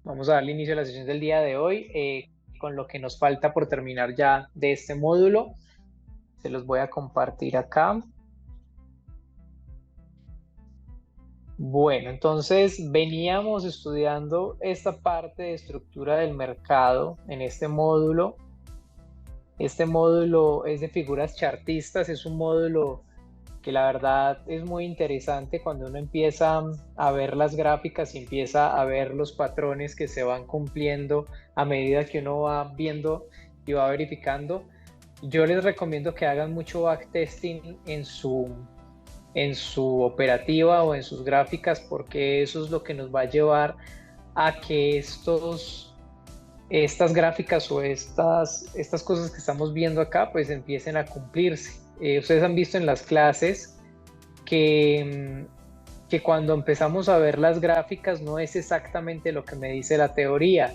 Vamos a darle inicio a la sesión del día de hoy con lo que nos falta por terminar ya de este módulo. Se los voy a compartir acá. Bueno, entonces veníamos estudiando esta parte de estructura del mercado en este módulo. Este módulo es de figuras chartistas, es un módulo que la verdad es muy interesante cuando uno empieza a ver las gráficas y empieza a ver los patrones que se van cumpliendo a medida que uno va viendo y va verificando. Yo les recomiendo que hagan mucho backtesting en su operativa o en sus gráficas, porque eso es lo que nos va a llevar a que estas gráficas o estas cosas que estamos viendo acá pues empiecen a cumplirse. Ustedes han visto en las clases que cuando empezamos a ver las gráficas no es exactamente lo que me dice la teoría.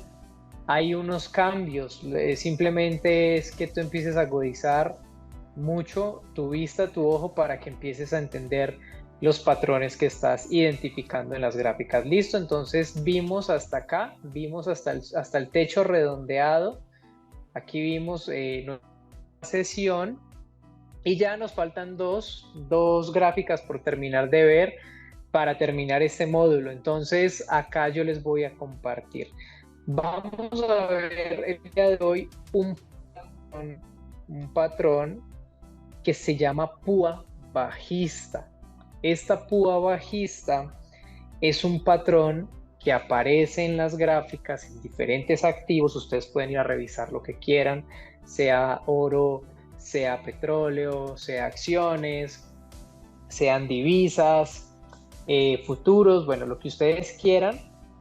Hay unos cambios, simplemente es que tú empieces a agudizar mucho tu vista, tu ojo para que empieces a entender los patrones que estás identificando en las gráficas. Listo, entonces vimos hasta acá, vimos hasta el techo redondeado. Aquí vimos nuestra sesión y ya nos faltan dos gráficas por terminar de ver para terminar este módulo. Entonces, acá yo les voy a compartir. Vamos a ver el día de hoy un patrón que se llama púa bajista. Esta púa bajista es un patrón que aparece en las gráficas en diferentes activos. Ustedes pueden ir a revisar lo que quieran, sea oro, sea petróleo, sea acciones, sean divisas, futuros, bueno, lo que ustedes quieran,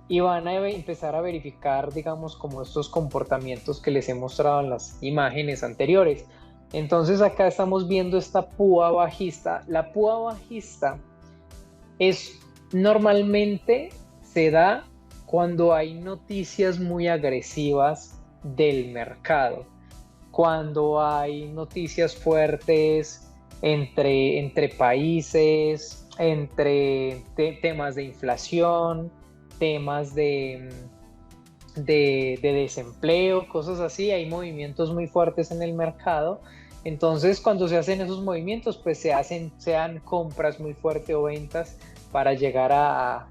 y van a empezar a verificar, digamos, como estos comportamientos que les he mostrado en las imágenes anteriores. Entonces acá estamos viendo esta púa bajista. La púa bajista es normalmente se da cuando hay noticias muy agresivas del mercado, cuando hay noticias fuertes entre países, temas de inflación, temas de desempleo, cosas así, hay movimientos muy fuertes en el mercado. Entonces, cuando se hacen esos movimientos, pues sean compras muy fuertes o ventas para llegar a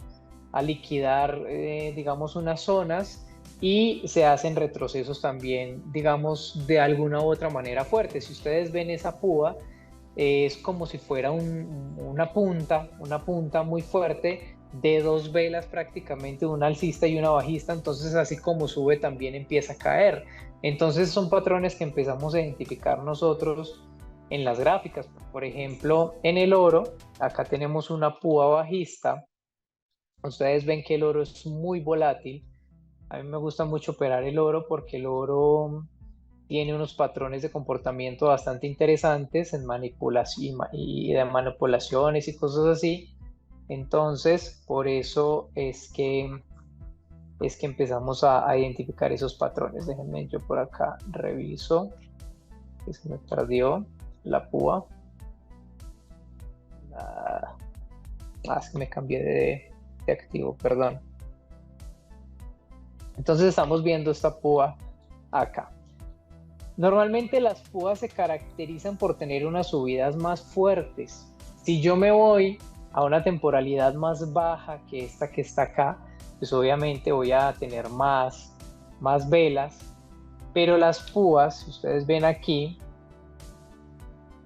liquidar, digamos, unas zonas y se hacen retrocesos también, digamos, de alguna u otra manera fuertes. Si ustedes ven esa púa, es como si fuera una punta muy fuerte de dos velas prácticamente, una alcista y una bajista, entonces así como sube también empieza a caer. Entonces son patrones que empezamos a identificar nosotros en las gráficas. Por ejemplo, en el oro, acá tenemos una púa bajista. Ustedes ven que el oro es muy volátil. A mí me gusta mucho operar el oro porque el oro tiene unos patrones de comportamiento bastante interesantes en manipulación y de manipulaciones y cosas así. Entonces, por eso es que empezamos a identificar esos patrones. Déjenme, yo por acá reviso, que se me perdió la púa. Ah, es que me cambié de activo, perdón. Entonces estamos viendo esta púa acá. Normalmente las púas se caracterizan por tener unas subidas más fuertes. Si yo me voy a una temporalidad más baja que esta que está acá, pues obviamente voy a tener más velas, pero las púas, si ustedes ven aquí,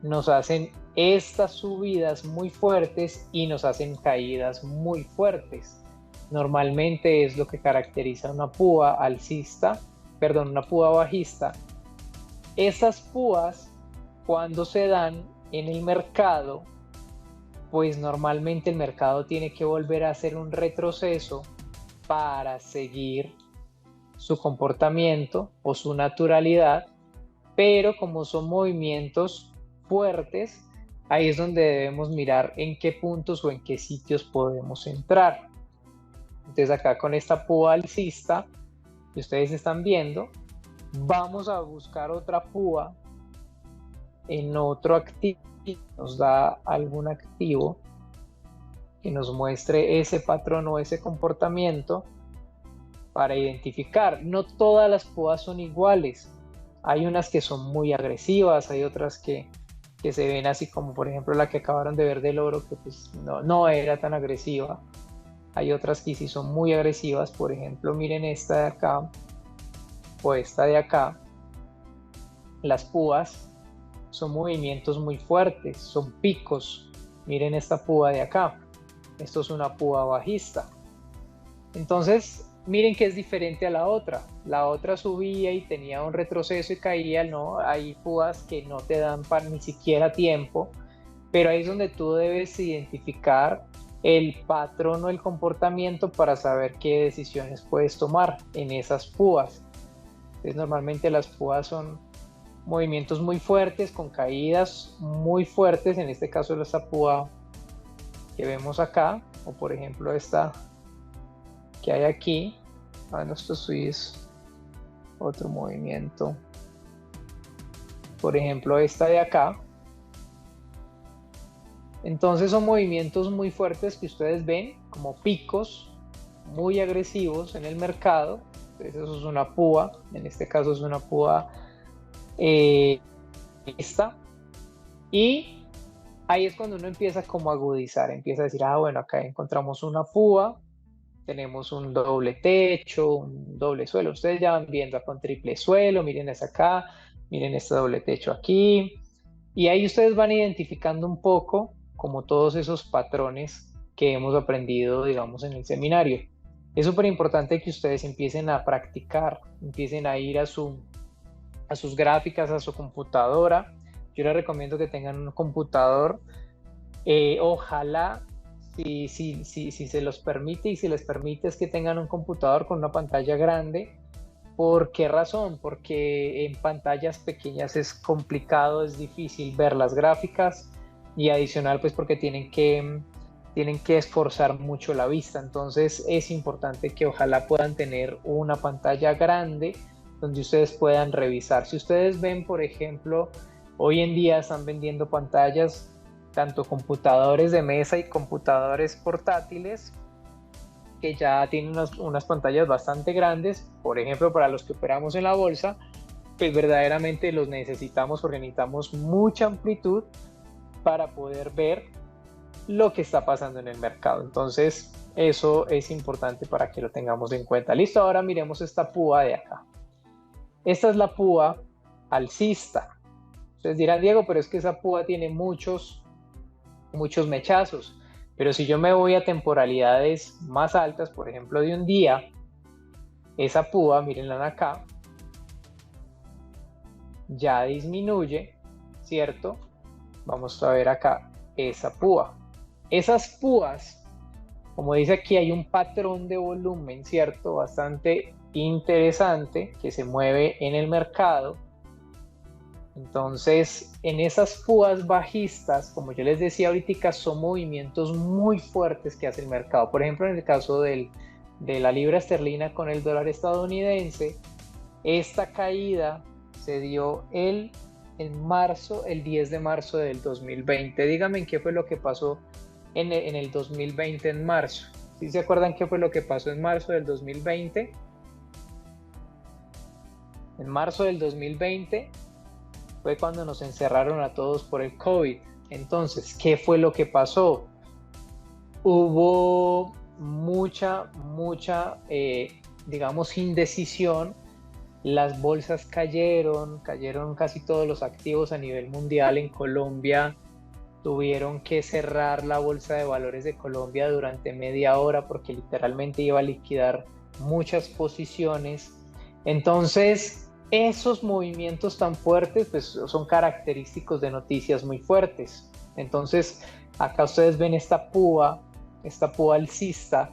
nos hacen estas subidas muy fuertes y nos hacen caídas muy fuertes. Normalmente es lo que caracteriza una púa alcista, perdón, una púa bajista. Esas púas, cuando se dan en el mercado, pues normalmente el mercado tiene que volver a hacer un retroceso para seguir su comportamiento o su naturalidad, pero como son movimientos fuertes, ahí es donde debemos mirar en qué puntos o en qué sitios podemos entrar. Entonces acá con esta púa alcista que ustedes están viendo, vamos a buscar otra púa en otro activo, nos da algún activo que nos muestre ese patrón o ese comportamiento para identificar. No todas las púas son iguales. Hay unas que son muy agresivas, hay otras que se ven así como por ejemplo la que acabaron de ver del oro, que pues no era tan agresiva. Hay otras que sí son muy agresivas, por ejemplo, miren esta de acá o esta de acá. Las púas son movimientos muy fuertes, son picos. Miren esta púa de acá. Esto es una púa bajista. Entonces, miren que es diferente a la otra. La otra subía y tenía un retroceso y caía, ¿no? Hay púas que no te dan para ni siquiera tiempo, pero ahí es donde tú debes identificar el patrón o el comportamiento para saber qué decisiones puedes tomar en esas púas. Entonces, normalmente las púas son movimientos muy fuertes con caídas muy fuertes. En este caso, esta púa que vemos acá, o por ejemplo esta que hay aquí. Esto sí es otro movimiento. Por ejemplo, esta de acá. Entonces son movimientos muy fuertes que ustedes ven como picos muy agresivos en el mercado. Entonces eso es una púa. En este caso es una púa esta. Y ahí es cuando uno empieza como a agudizar. Empieza a decir, bueno, acá encontramos una púa. Tenemos un doble techo, un doble suelo. Ustedes ya van viendo con triple suelo, miren esa acá, miren este doble techo aquí. Y ahí ustedes van identificando un poco como todos esos patrones que hemos aprendido, digamos, en el seminario. Es súper importante que ustedes empiecen a practicar, empiecen a ir a sus gráficas, a su computadora. Yo les recomiendo que tengan un computador, ojalá si se los permite y si les permite es que tengan un computador con una pantalla grande. ¿Por qué razón? Porque en pantallas pequeñas es complicado, es difícil ver las gráficas y adicional pues porque tienen que esforzar mucho la vista. Entonces es importante que ojalá puedan tener una pantalla grande donde ustedes puedan revisar. Si ustedes ven, por ejemplo, hoy en día están vendiendo pantallas, tanto computadores de mesa y computadores portátiles, que ya tienen unas pantallas bastante grandes. Por ejemplo, para los que operamos en la bolsa, pues verdaderamente los necesitamos porque necesitamos mucha amplitud para poder ver lo que está pasando en el mercado. Entonces, eso es importante para que lo tengamos en cuenta. Listo, ahora miremos esta púa de acá. Esta es la púa alcista. Ustedes dirán, Diego, pero es que esa púa tiene muchos mechazos. Pero si yo me voy a temporalidades más altas, por ejemplo de un día, esa púa, mírenla acá, ya disminuye, ¿cierto? Vamos a ver acá esa púa. Esas púas, como dice aquí, hay un patrón de volumen, ¿cierto? Bastante interesante que se mueve en el mercado. Entonces, en esas púas bajistas, como yo les decía ahorita, son movimientos muy fuertes que hace el mercado. Por ejemplo, en el caso de la libra esterlina con el dólar estadounidense, esta caída se dio en marzo, el 10 de marzo del 2020. Díganme qué fue lo que pasó en el 2020 en marzo. ¿Sí se acuerdan qué fue lo que pasó en marzo del 2020? En marzo del 2020 fue cuando nos encerraron a todos por el COVID. Entonces, ¿qué fue lo que pasó? Hubo mucha, digamos, indecisión. Las bolsas cayeron casi todos los activos a nivel mundial. En Colombia tuvieron que cerrar la bolsa de valores de Colombia durante media hora porque literalmente iba a liquidar muchas posiciones. Entonces, esos movimientos tan fuertes pues, son característicos de noticias muy fuertes. Entonces, acá ustedes ven esta púa alcista,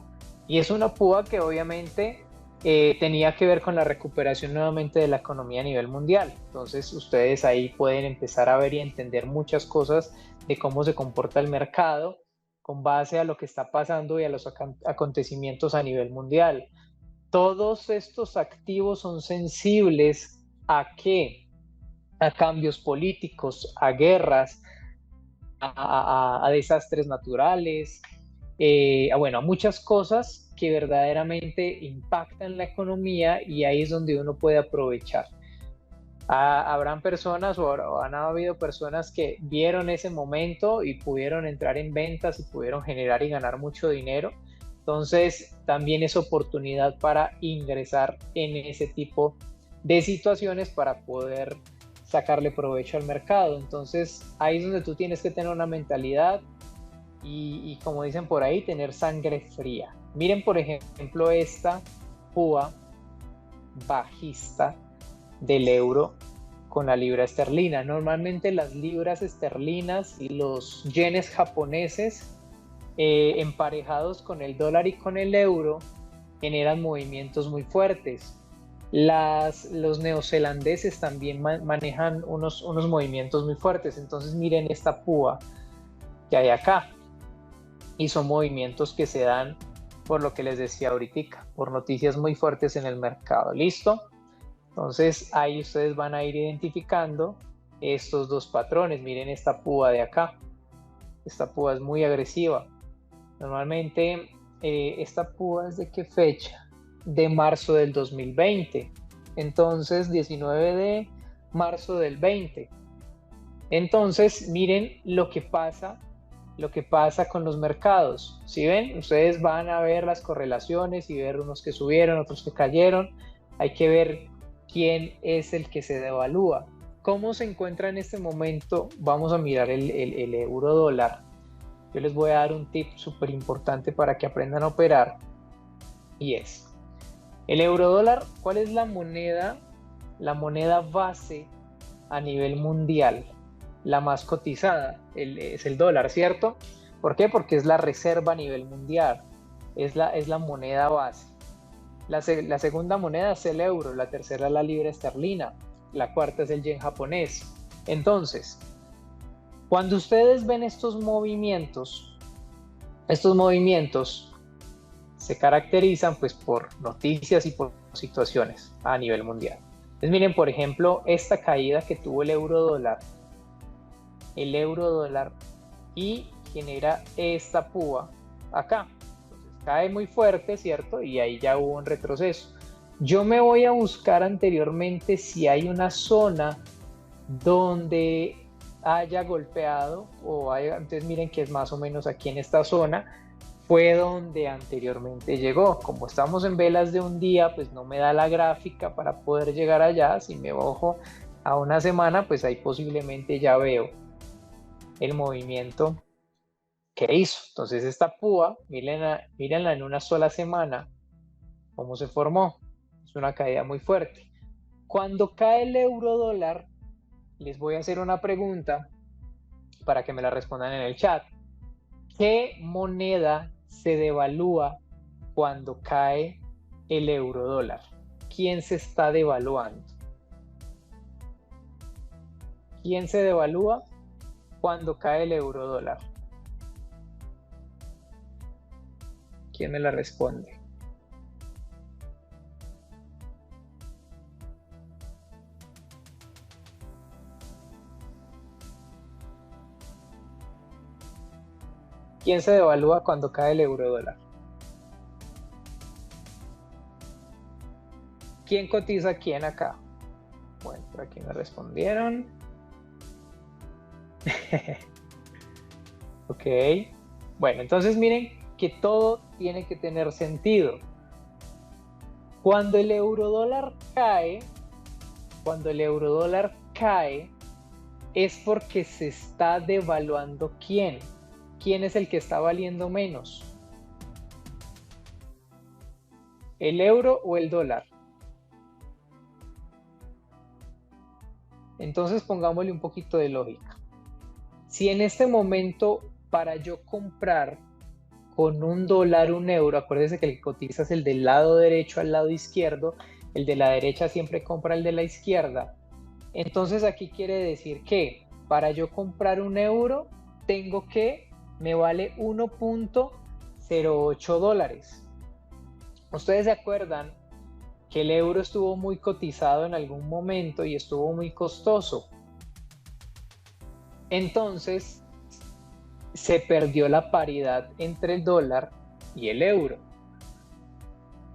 y es una púa que obviamente tenía que ver con la recuperación nuevamente de la economía a nivel mundial. Entonces, ustedes ahí pueden empezar a ver y entender muchas cosas de cómo se comporta el mercado con base a lo que está pasando y a los acontecimientos a nivel mundial. Todos estos activos son sensibles ¿a qué? A cambios políticos, a guerras, a desastres naturales. bueno, a muchas cosas que verdaderamente impactan la economía y ahí es donde uno puede aprovechar. Habrán personas o han habido personas que vieron ese momento y pudieron entrar en ventas y pudieron generar y ganar mucho dinero. Entonces, también es oportunidad para ingresar en ese tipo de situaciones para poder sacarle provecho al mercado. Entonces, ahí es donde tú tienes que tener una mentalidad y como dicen por ahí, tener sangre fría. Miren, por ejemplo, esta púa bajista del euro con la libra esterlina. Normalmente las libras esterlinas y los yenes japoneses emparejados con el dólar y con el euro generan movimientos muy fuertes. Los neozelandeses también manejan unos movimientos muy fuertes. Entonces miren esta púa que hay acá y son movimientos que se dan por lo que les decía ahorita, por noticias muy fuertes en el mercado. ¿Listo? Entonces ahí ustedes van a ir identificando estos dos patrones. Miren esta púa de acá. Esta púa es muy agresiva. Normalmente esta púa es de qué fecha? De marzo del 2020. Entonces 19 de marzo del 20. Entonces miren lo que pasa con los mercados. Si ven, ustedes van a ver las correlaciones y ver unos que subieron, otros que cayeron. Hay que ver quién es el que se devalúa. ¿Cómo se encuentra en este momento? Vamos a mirar el euro dólar. Yo les voy a dar un tip súper importante para que aprendan a operar y es el euro dólar. ¿Cuál es la moneda? La moneda base a nivel mundial, la más cotizada, es el dólar, ¿cierto? ¿Por qué? Porque es la reserva a nivel mundial, es la moneda base. La segunda moneda es el euro, la tercera es la libra esterlina, la cuarta es el yen japonés. Entonces, cuando ustedes ven estos movimientos se caracterizan pues por noticias y por situaciones a nivel mundial. Entonces miren, por ejemplo, esta caída que tuvo el euro dólar y genera esta púa acá. Entonces cae muy fuerte, ¿cierto? Y ahí ya hubo un retroceso. Yo me voy a buscar anteriormente si hay una zona donde haya golpeado entonces miren que es más o menos aquí en esta zona fue donde anteriormente llegó. Como estamos en velas de un día, pues no me da la gráfica para poder llegar allá. Si me bajo a una semana, pues ahí posiblemente ya veo el movimiento que hizo. Entonces esta púa, mírenla en una sola semana, cómo se formó. Es una caída muy fuerte. Cuando cae el euro dólar, les voy a hacer una pregunta para que me la respondan en el chat. ¿Qué moneda se devalúa cuando cae el euro dólar? ¿Quién se está devaluando? ¿Quién se devalúa cuando cae el euro dólar? ¿Quién me la responde? ¿Quién se devalúa cuando cae el euro dólar? ¿Quién cotiza a quién acá? Bueno, por aquí me respondieron. Ok. Bueno, entonces miren que todo tiene que tener sentido. Cuando el euro dólar cae, es porque se está devaluando quién. ¿Quién es el que está valiendo menos? ¿El euro o el dólar? Entonces pongámosle un poquito de lógica. Si en este momento para yo comprar con un dólar un euro, acuérdense que el que cotiza es el del lado derecho al lado izquierdo, el de la derecha siempre compra el de la izquierda. Entonces aquí quiere decir que para yo comprar un euro me vale 1.08 dólares. Ustedes se acuerdan que el euro estuvo muy cotizado en algún momento y estuvo muy costoso. Entonces, se perdió la paridad entre el dólar y el euro.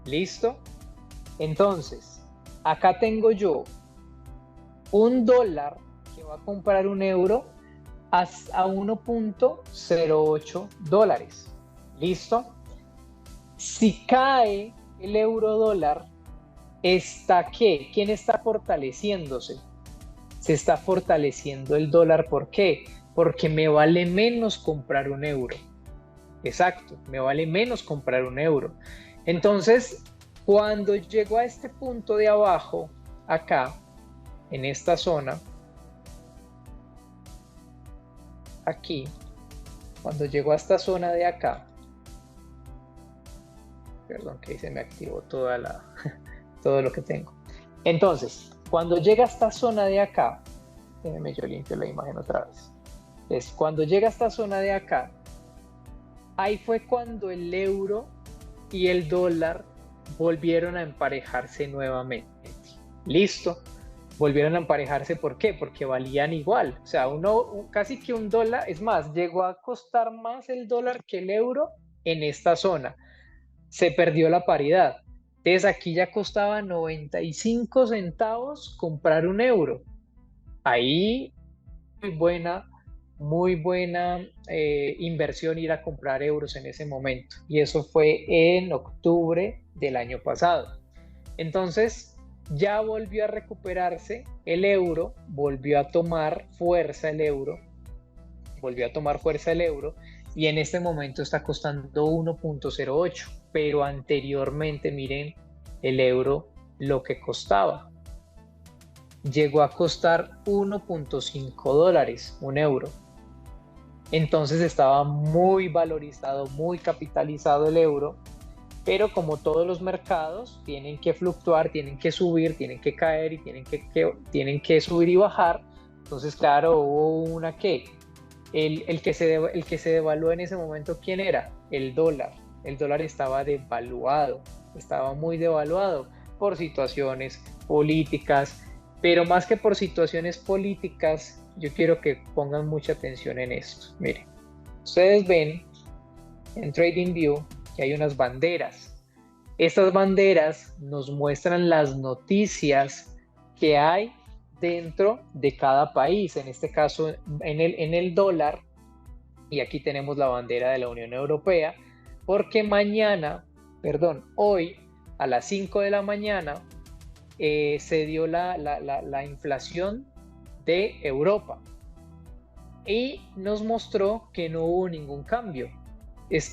¿Listo? Entonces, acá tengo yo un dólar que va a comprar un euro a 1.08 dólares. ¿Listo? Si cae el euro dólar, ¿quién está fortaleciéndose? Se está fortaleciendo el dólar. ¿Por qué? Porque me vale menos comprar un euro. Exacto, me vale menos comprar un euro. Entonces, cuando llego a este punto de abajo, acá, en esta zona, aquí, cuando llego a esta zona de acá, perdón que ahí se me activó todo lo que tengo. Entonces, cuando llega a esta zona de acá, déjenme yo limpio la imagen otra vez. Entonces, cuando llega a esta zona de acá, ahí fue cuando el euro y el dólar volvieron a emparejarse nuevamente. ¿Listo? Volvieron a emparejarse, ¿por qué? Porque valían igual. O sea, casi que un dólar, es más, llegó a costar más el dólar que el euro en esta zona. Se perdió la paridad. Entonces aquí ya costaba 95 centavos comprar un euro. Ahí muy buena inversión ir a comprar euros en ese momento. Y eso fue en octubre del año pasado. Entonces ya volvió a recuperarse el euro, volvió a tomar fuerza el euro, y en este momento está costando 1.08, pero anteriormente miren el euro lo que costaba. Llegó a costar 1.5 dólares un euro. Entonces estaba muy valorizado, muy capitalizado el euro, pero como todos los mercados tienen que fluctuar, tienen que subir, tienen que caer y tienen que subir y bajar. Entonces, claro, hubo una que el que se devaluó en ese momento, ¿quién era? El dólar. El dólar estaba devaluado, estaba muy devaluado por situaciones políticas, pero más que por situaciones políticas, yo quiero que pongan mucha atención en esto. Miren, ustedes ven en TradingView que hay unas banderas. Estas banderas nos muestran las noticias que hay dentro de cada país, en este caso en el dólar, y aquí tenemos la bandera de la Unión Europea, porque hoy a las 5 de la mañana se dio la inflación de Europa y nos mostró que no hubo ningún cambio.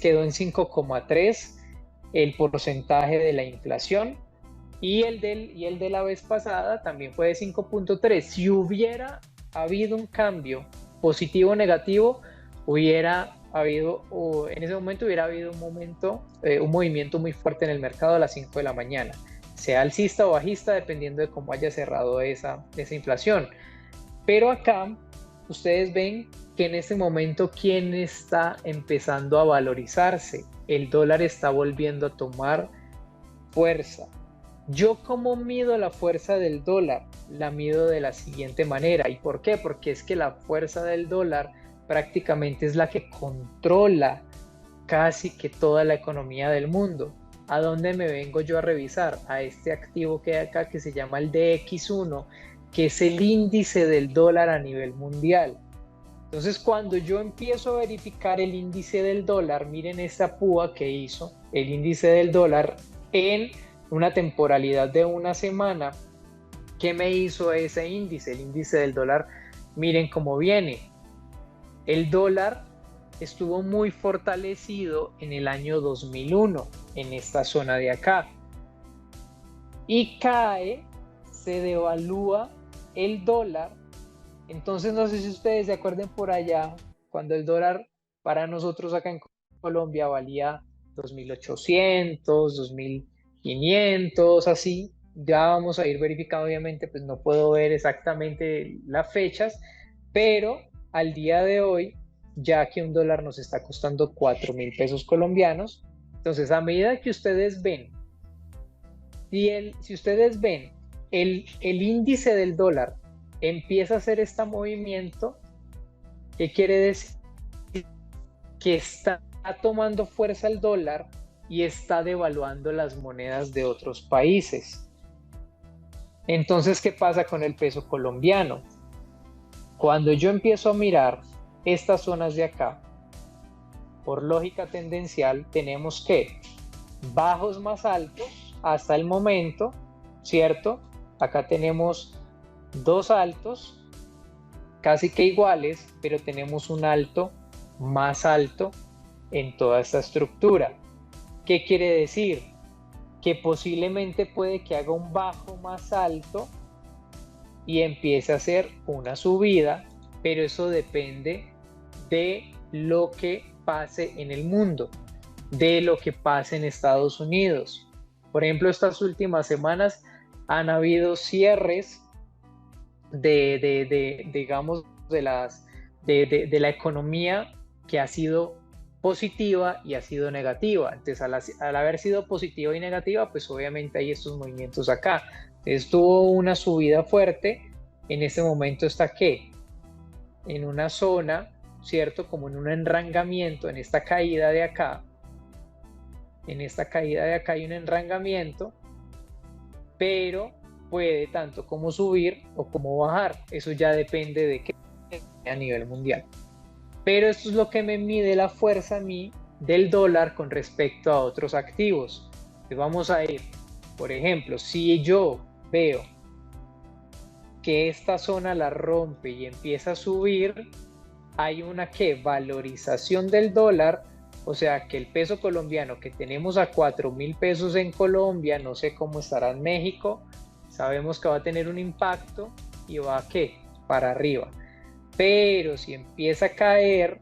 Quedó en 5,3 el porcentaje de la inflación, y el de la vez pasada también fue de 5,3. Si hubiera habido un cambio positivo o negativo, en ese momento hubiera habido un movimiento muy fuerte en el mercado a las 5 de la mañana, sea alcista o bajista, dependiendo de cómo haya cerrado esa inflación. Pero acá ustedes ven que en este momento, ¿quién está empezando a valorizarse? El dólar está volviendo a tomar fuerza. ¿Yo cómo mido la fuerza del dólar? La mido de la siguiente manera. ¿Y por qué? Porque es que la fuerza del dólar prácticamente es la que controla casi que toda la economía del mundo. ¿A dónde me vengo yo a revisar? A este activo que hay acá que se llama el DX1, que es el índice del dólar a nivel mundial. Entonces, cuando yo empiezo a verificar el índice del dólar, miren esta púa que hizo el índice del dólar en una temporalidad de una semana. ¿Qué me hizo ese índice? El índice del dólar, miren cómo viene. El dólar estuvo muy fortalecido en el año 2001, en esta zona de acá. Y cae, se devalúa el dólar. Entonces, no sé si ustedes se acuerden por allá, cuando el dólar para nosotros acá en Colombia valía 2.800, 2.500, así. Ya vamos a ir verificando, obviamente, pues no puedo ver exactamente las fechas, pero al día de hoy, ya que un dólar nos está costando 4.000 pesos colombianos, entonces a medida que ustedes ven, si ustedes ven el índice del dólar empieza a hacer este movimiento, ¿qué quiere decir? que está tomando fuerza el dólar y está devaluando las monedas de otros países. Entonces, ¿qué pasa con el peso colombiano? Cuando yo empiezo a mirar estas zonas de acá, por lógica tendencial, tenemos que bajos más altos hasta el momento, ¿cierto? Acá tenemos dos altos casi que iguales, pero tenemos un alto más alto en toda esta estructura. ¿Qué quiere decir? Que posiblemente puede que haga un bajo más alto y empiece a hacer una subida, pero eso depende de lo que pase en el mundo, de lo que pase en Estados Unidos. Por ejemplo, estas últimas semanas han habido cierres digamos, de la economía que ha sido positiva y ha sido negativa. Entonces, al haber sido positiva y negativa, pues obviamente hay estos movimientos acá. Entonces, tuvo una subida fuerte. En este momento está ¿qué? En una zona, ¿cierto? Como en un enrangamiento, en esta caída de acá. En esta caída de acá hay un enrangamiento, pero puede tanto como subir o como bajar. Eso ya depende de qué a nivel mundial. Pero esto es lo que me mide la fuerza a mí del dólar con respecto a otros activos. Entonces vamos a ir, por ejemplo, si yo veo que esta zona la rompe y empieza a subir, hay una valorización del dólar, o sea que el peso colombiano que tenemos a 4.000 pesos en Colombia, no sé cómo estará en México, sabemos que va a tener un impacto y va a para arriba. Pero si empieza a caer,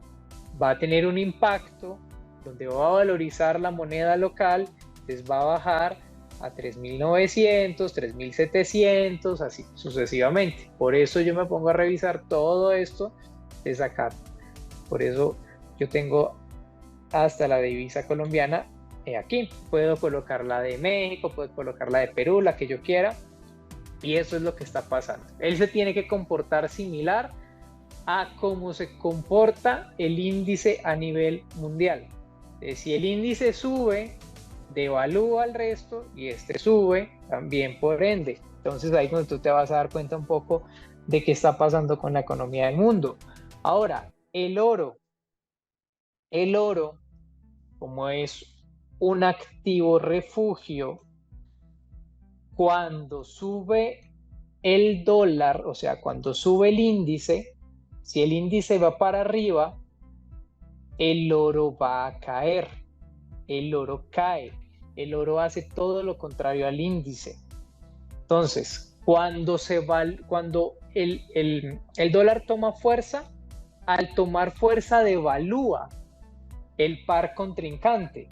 va a tener un impacto donde va a valorizar la moneda local, entonces va a bajar a 3.900, 3.700, así sucesivamente. Por eso yo me pongo a revisar todo esto desde acá. Por eso yo tengo hasta la divisa colombiana aquí. Puedo colocar la de México, puedo colocar la de Perú, la que yo quiera. Y eso es lo que está pasando. Él se tiene que comportar similar a cómo se comporta el índice a nivel mundial. Si el índice sube, devalúa al resto y este sube también por ende. Entonces ahí es donde tú te vas a dar cuenta un poco de qué está pasando con la economía del mundo. Ahora, el oro, como es un activo refugio, cuando sube el dólar, o sea, cuando sube el índice, si el índice va para arriba, el oro va a caer, el oro cae, el oro hace todo lo contrario al índice. Entonces, cuando el dólar toma fuerza, al tomar fuerza devalúa el par contrincante.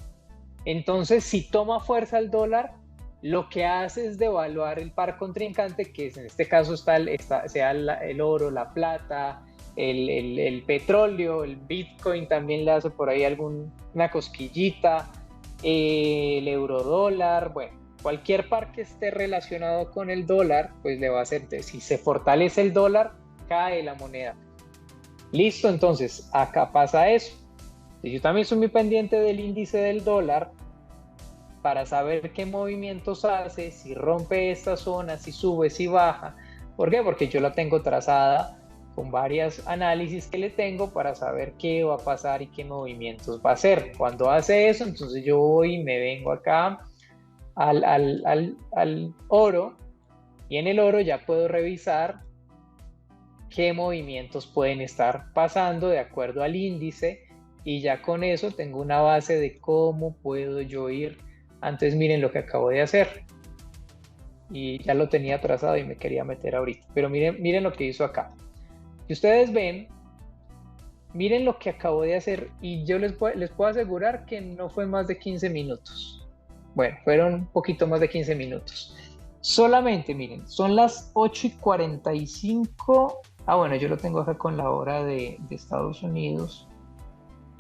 Entonces, si toma fuerza el dólar, lo que hace es devaluar el par contrincante, que en este caso sea el oro, la plata, el petróleo, el Bitcoin también le hace por ahí una cosquillita, el eurodólar, bueno, cualquier par que esté relacionado con el dólar, pues le va a hacer, si se fortalece el dólar, cae la moneda. Listo, entonces acá pasa eso. Yo también soy muy pendiente del índice del dólar para saber qué movimientos hace, si rompe esta zona, si sube, si baja. ¿Por qué? Porque yo la tengo trazada con varios análisis que le tengo para saber qué va a pasar y qué movimientos va a hacer. Cuando hace eso, entonces yo voy y me vengo acá al oro, y en el oro ya puedo revisar qué movimientos pueden estar pasando de acuerdo al índice, y ya con eso tengo una base de cómo puedo yo ir. Antes miren lo que acabo de hacer, y ya lo tenía trazado y me quería meter ahorita, pero miren lo que hizo acá. Si ustedes ven, miren lo que acabo de hacer, y yo les puedo asegurar que no fue más de 15 minutos. Bueno, fueron un poquito más de 15 minutos. Solamente, miren, son las 8:45. Ah, bueno, yo lo tengo acá con la hora de Estados Unidos.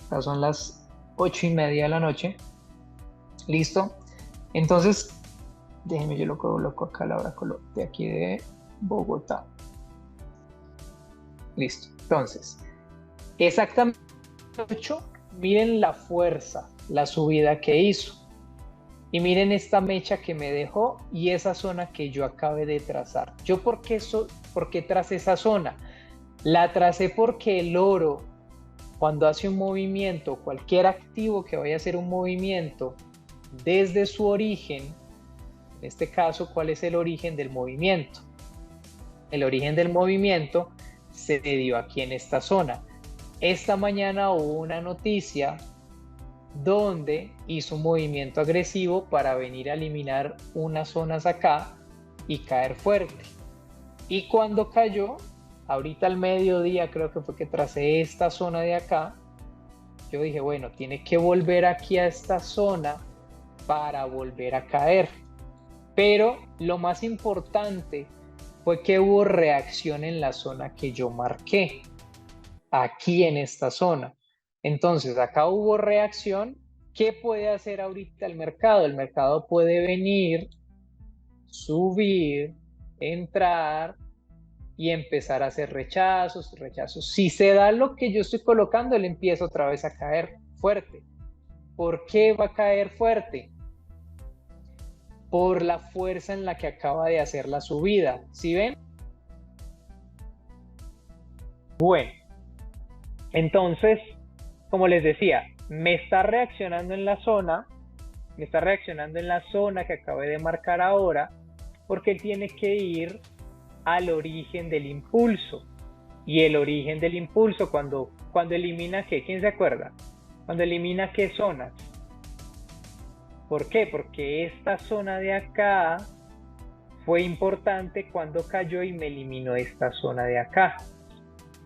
Acá son las 8:30 de la noche. Listo. Entonces, déjenme, yo lo coloco acá a la hora de aquí de Bogotá. Listo. Entonces, exactamente miren la fuerza, la subida que hizo. Y miren esta mecha que me dejó y esa zona que yo acabé de trazar. ¿Yo por qué tracé esa zona? La tracé porque el oro, cuando hace un movimiento, cualquier activo que vaya a hacer un movimiento, desde su origen, en este caso, ¿cuál es el origen del movimiento? El origen del movimiento se dio aquí en esta zona. Esta mañana hubo una noticia donde hizo un movimiento agresivo para venir a eliminar unas zonas acá y caer fuerte. Y cuando cayó, ahorita al mediodía creo que fue que tracé esta zona de acá, yo dije, bueno, tiene que volver aquí a esta zona para volver a caer. Pero lo más importante fue que hubo reacción en la zona que yo marqué, aquí en esta zona. Entonces, acá hubo reacción. ¿Qué puede hacer ahorita el mercado? El mercado puede venir, subir, entrar y empezar a hacer rechazos, rechazos. Si se da lo que yo estoy colocando, él empieza otra vez a caer fuerte. ¿Por qué va a caer fuerte? Por la fuerza en la que acaba de hacer la subida. ¿Sí ven? Bueno, entonces, como les decía, me está reaccionando en la zona, que acabé de marcar ahora, porque él tiene que ir al origen del impulso. Y el origen del impulso, cuando elimina ¿qué? ¿Quién se acuerda? Cuando elimina ¿qué zonas? ¿Por qué? Porque esta zona de acá fue importante cuando cayó y me eliminó esta zona de acá.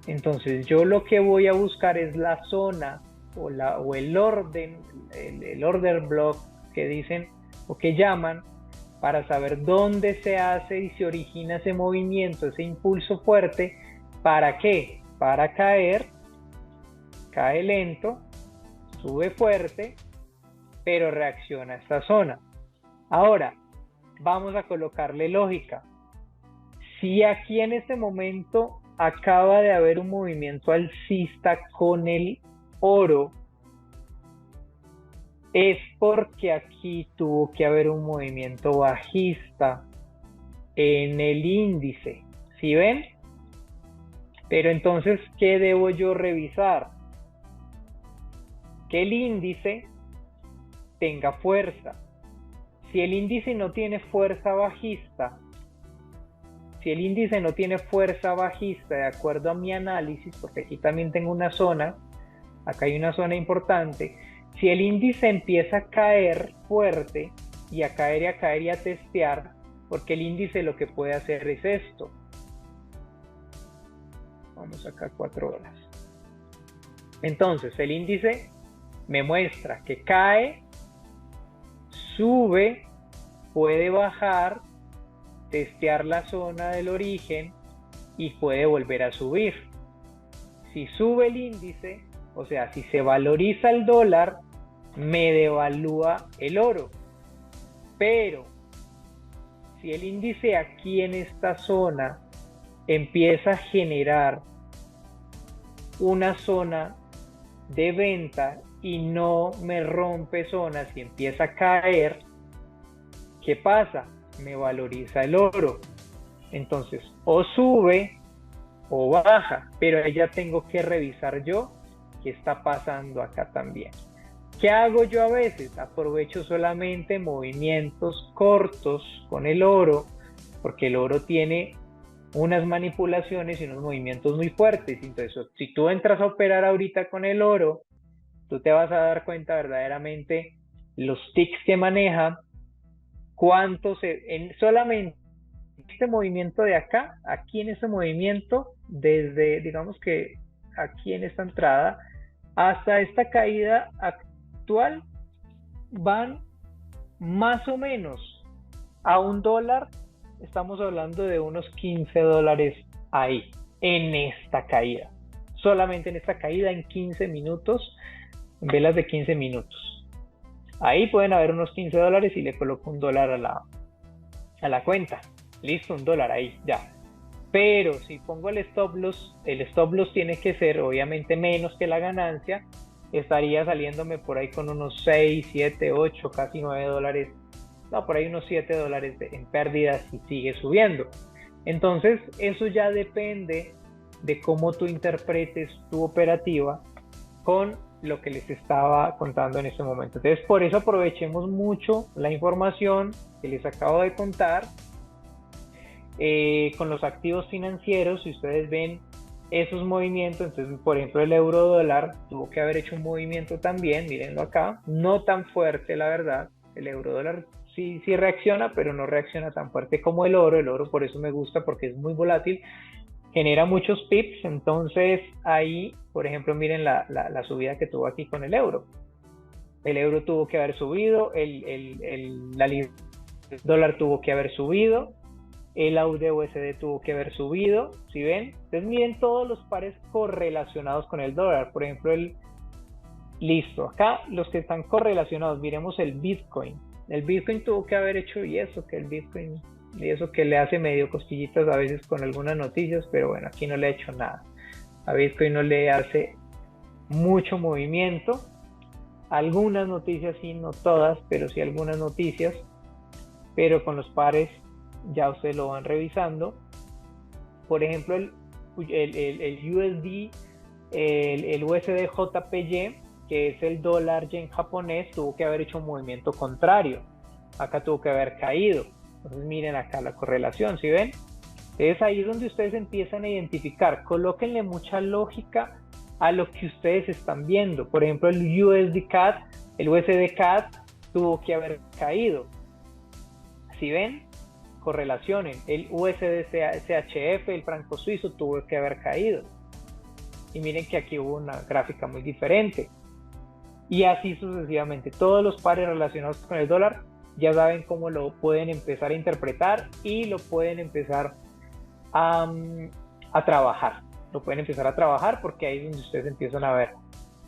Entonces yo lo que voy a buscar es la zona o el orden, el order block que dicen o que llaman, para saber dónde se hace y se origina ese movimiento, ese impulso fuerte. ¿Para qué? Para caer, cae lento, sube fuerte, pero reacciona a esta zona. Ahora, vamos a colocarle lógica. Si aquí en este momento acaba de haber un movimiento alcista con el oro, es porque aquí tuvo que haber un movimiento bajista en el índice. ¿Sí ven? Pero entonces, ¿qué debo yo revisar? Que el índice tenga fuerza. Si el índice no tiene fuerza bajista, de acuerdo a mi análisis, porque aquí también tengo una zona, acá hay una zona importante, si el índice empieza a caer fuerte y a caer y a caer y a testear, porque el índice lo que puede hacer es esto. Vamos acá 4 horas. Entonces el índice me muestra que cae, sube, puede bajar, testear la zona del origen y puede volver a subir. Si sube el índice, o sea, si se valoriza el dólar, me devalúa el oro. Pero si el índice aquí en esta zona empieza a generar una zona de venta y no me rompe zonas y empieza a caer, ¿qué pasa? Me valoriza el oro. Entonces, o sube o baja, pero ahí ya tengo que revisar yo qué está pasando acá también. ¿Qué hago yo a veces? Aprovecho solamente movimientos cortos con el oro, porque el oro tiene unas manipulaciones y unos movimientos muy fuertes. Entonces, si tú entras a operar ahorita con el oro, tú te vas a dar cuenta verdaderamente los ticks que maneja, solamente este movimiento de acá, aquí en ese movimiento, desde, digamos que aquí en esta entrada, hasta esta caída actual, van más o menos a $1. Estamos hablando de unos $15 ahí, en esta caída. Solamente en esta caída, en 15 minutos, en velas de 15 minutos. Ahí pueden haber unos $15 y le coloco $1 a la cuenta. Listo, $1 ahí, ya. Pero si pongo el stop loss tiene que ser obviamente menos que la ganancia, estaría saliéndome por ahí con unos 6, 7, 8, casi $9, no, por ahí unos $7 en pérdidas si sigue subiendo. Entonces, eso ya depende de cómo tú interpretes tu operativa con lo que les estaba contando en este momento. Entonces, por eso aprovechemos mucho la información que les acabo de contar con los activos financieros. Si ustedes ven esos movimientos, entonces, por ejemplo, el euro dólar tuvo que haber hecho un movimiento también, mírenlo acá, no tan fuerte, la verdad. El euro dólar sí reacciona, pero no reacciona tan fuerte como el oro por eso me gusta, porque es muy volátil, genera muchos pips. Entonces ahí, por ejemplo, miren la subida que tuvo aquí con el euro tuvo que haber subido, la libra dólar tuvo que haber subido, el AUD/USD tuvo que haber subido, ¿sí ven? Entonces miren todos los pares correlacionados con el dólar. Por ejemplo, listo, acá los que están correlacionados, miremos el Bitcoin. El Bitcoin tuvo que haber hecho, y eso que le hace medio cosquillitas a veces con algunas noticias, pero bueno, aquí no le ha hecho nada. A Bitcoin no le hace mucho movimiento. Algunas noticias sí, no todas, pero sí algunas noticias. Pero con los pares ya ustedes lo van revisando. Por ejemplo, el USD, el USD JPY, que es el dólar yen japonés, tuvo que haber hecho un movimiento contrario. Acá tuvo que haber caído. Entonces miren acá la correlación, ¿sí ven? Entonces ahí es donde ustedes empiezan a identificar. Colóquenle mucha lógica a lo que ustedes están viendo. Por ejemplo, el USD CAD, el USD CAD tuvo que haber caído. ¿Sí ven? Correlacionen. El USD CHF, el franco suizo, tuvo que haber caído. Y miren que aquí hubo una gráfica muy diferente. Y así sucesivamente. Todos los pares relacionados con el dólar ya saben cómo lo pueden empezar a interpretar y lo pueden empezar a trabajar. Lo pueden empezar a trabajar porque ahí es donde ustedes empiezan a ver.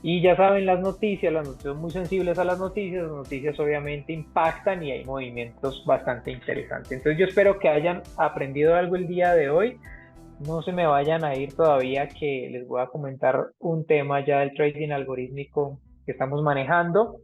Y ya saben, las noticias muy sensibles a las noticias obviamente impactan y hay movimientos bastante interesantes. Entonces yo espero que hayan aprendido algo el día de hoy. No se me vayan a ir todavía, que les voy a comentar un tema ya del trading algorítmico que estamos manejando,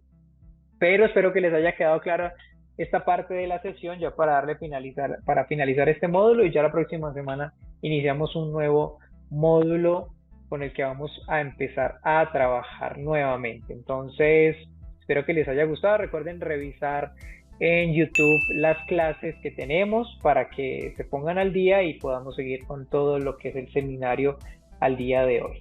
pero espero que les haya quedado clara esta parte de la sesión ya para finalizar este módulo, y ya la próxima semana iniciamos un nuevo módulo con el que vamos a empezar a trabajar nuevamente. Entonces, espero que les haya gustado. Recuerden revisar en YouTube las clases que tenemos para que se pongan al día y podamos seguir con todo lo que es el seminario al día de hoy.